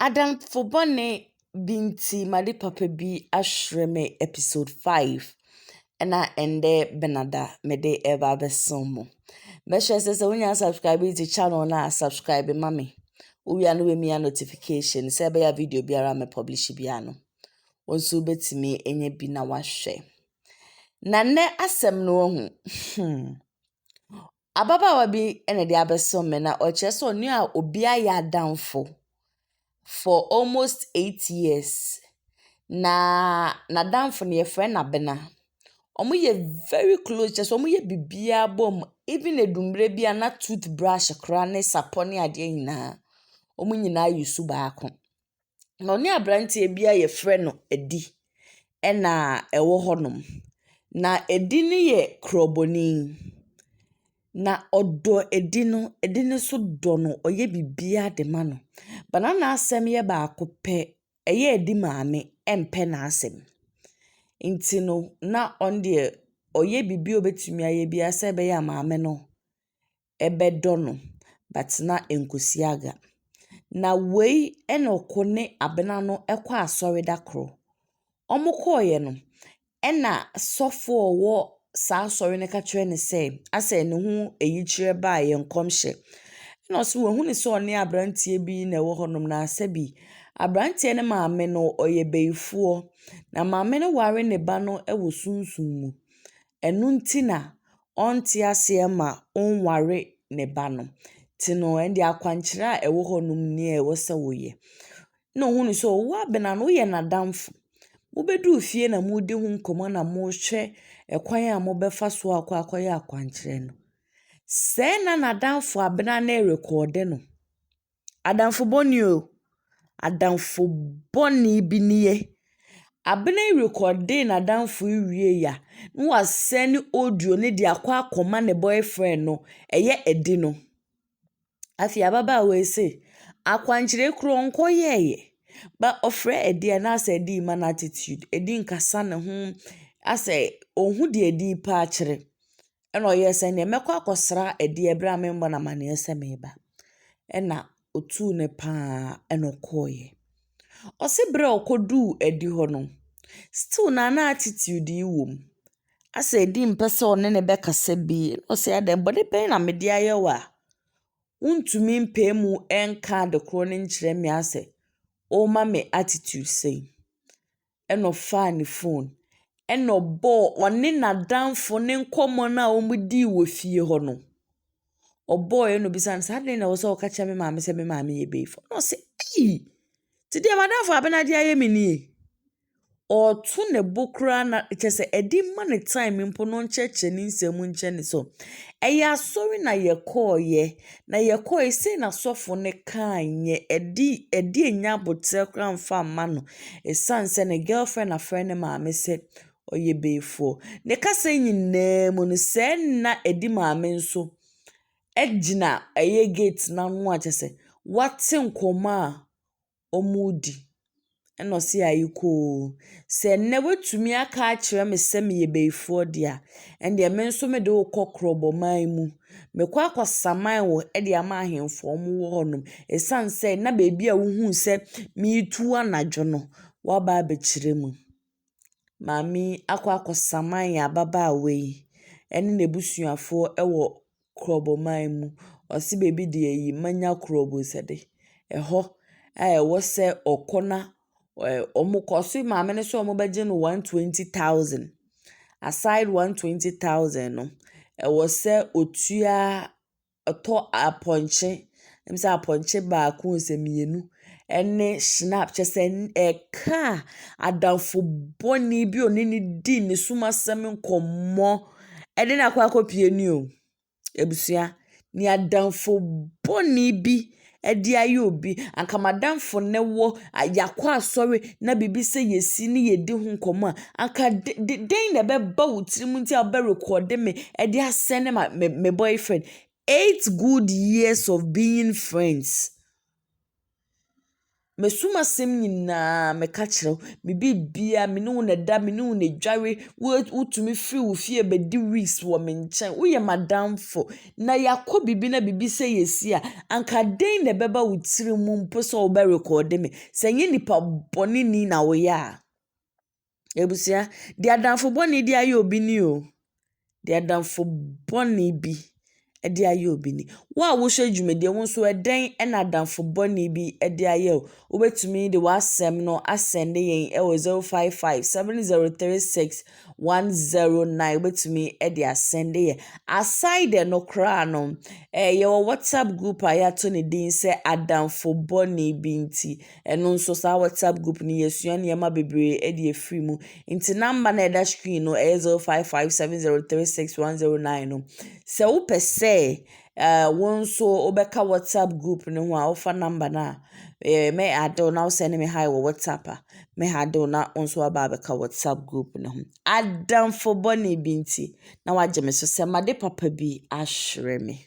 Adamfo bɔne binti made papa bi ahwere me episode 5 ɛna ɛndɛ benada mede eba abesom mo. Mehwɛ sɛ wonya subscribe to channel na subscribe mami. Uwia no we mia notification sɛ be ya video biara me publish bia no. Wonso betimi enye bi na wahwɛ. Na ne asɛm no ho. Ababaawa bi ene de abesom me na ɔkyerɛ sɛ ɔne a obi ayɛ adamfo for almost 8 years. Na Adamfo ne yefre na bena. Omo ye very close, just omo ye bibia bom, even edumbre bia na toothbrush kra ne sapone ade nyina. Omo nyina yusu baako. Na oni abrante bia yefre no edi. Ena ewo honom. Na edi ne ye kroboni. Na odo edi no so do no oye bibia de ma no. Banana asem ye baako pe eye edi maame empe na asem. Inti no na on de oye bibi obetumi aye bia se be ya maame no ebedo no but na enkosi aga. Na wei ena okone abena no ekwa asori dakro. Omukọ ye no ena sofo owo saa asori ne ka kire ne se ase ne hu eyikyire ba ye nkomhye. Na oso we hu ne se one abrantie bi na ewo honom na asabi abrantie ne maame no oye beifuo na maame no ware ne ba no ewo sunsun mu. Enu nti na onte ase ma onware ne ba no. Ti no endi akwankyere a ewo honom ne ewo se woye. Na hu ne se owo abena no ye nadamfo. Mubedu fie na mudi hu nkomo na mo hwe ekwan a mo befa so akoye akwankyere no. Se na nadamfo abena na record no. Adamfo boni o. Adamfo boni bi niye. Abena record na adamfo wie ya. No was send audio ne de akoma ne boyfriend no. Eye edi no. Afi ababa we say akwankyere kro nko ye. Ba ofre edi na asa edi man attitude. Edi nkasa ne ho ase ohun de edi pa akere. Eno yese ne mekwa akosra edi ebra membo na mane ese meba. Ena otu ne pa eno koye. Ose bre okodu edi ho no. Still na attitude yi wom. Ase edi mpese one ne bekasa bi. Ose adem body pain na mede ayewa. Untumi mpemu enka de kro ne nkyere me ase. O ma me attitude say. Eno fa ni phone. Eno bo one nadamfo ne nkomo na omudi wo fie ho no. Obo eno bisan sadly na wo so ka cha me maame se me maame ye beefo. No say, "Hey! Today madamfo abena dia ye me ni." Otu ne bokra na chese edi man time mpo no ncheche ni nsemu nche ni so. Eya sorry na ye call ye. Na ye call say na sofo ne kanye edi enya botre kra mfa ma no. Esanse ne girlfriend na friend ne maame se oye beefo. Ne kasa nyina mu no se na edi maame nso. Ejina eye gate na no a chese. Wate nkoma omudi. Eno si ayiko se ne wetumi aka akire me se me ye beifo dia ende me nso me de kokrobo man mu me kwa kwasaman wo e de ama ahemfo mu wo honum esanse na beebi a wo hu se me tu anadwo no wa ba abekire mu mami akwa kwasaman ya baba awe ene ne busuafo e wo krobo man mu osi beebi de yi manya krobo sede eho wo se okona omukosi maame ne so omubeje no 120,000 aside 120,000 no was se otua to aponche emse aponche ba ku nsemienu ene snap chese ka adamfo boni bi oni ni di ne suma sem nkomo ede na kwa kopie ni o ebusua ni adamfo boni bi edi aye obi anka madamfo ne wo yakwa sorry na bibi se yesi ni yedi hu nkomo anka den na be ba wutrim nti aba record me edi asene me boyfriend 8 good years of being friends mesuma sem nyinaa meka kyerɛw me bibia me ne wo na da me ne wo na dware wotumi free wo fie bedi weeks wɔ me nkyɛn woyɛ madamfo na yakɔ bibi na bibi sɛ yesi a anka den na bɛba wo tiri mu mpo sɛ wo bɛ record me sɛ nye nipa bɔne ni na woyɛ a ebusia di adamfo bɔne di ayɛ obi ni o di adamfo bɔne bi ɛde ayɛ obi ni wo a wohwɛ dwumadie wo nso ɛdɛn ɛna adamfo bɔne bi ɛde ayɛ o wobɛtumi de w'asɛm no asɛnde yɛn ɛwɔ 055 7036 109 wobɛtumi ɛde asɛnde yɛn aside no koraa no yɛwɔ WhatsApp group a yɛato ne din sɛ adamfo bɔne bi nti ɛno nso saa WhatsApp group no yɛsua nneɛma bebree ɛde afiri mu nti number na ɛda screen no ɛyɛ 055 7036 109 no sɛ wopɛ sɛ wo nso wobɛka WhatsApp group no ho a wofa number na me adew na wosɛne me hi wɔ WhatsApp a me adew na wo nso aba abɛka WhatsApp group no ho adamfo bɔne bi nti na wagye me so sɛ made papa bi ahwere me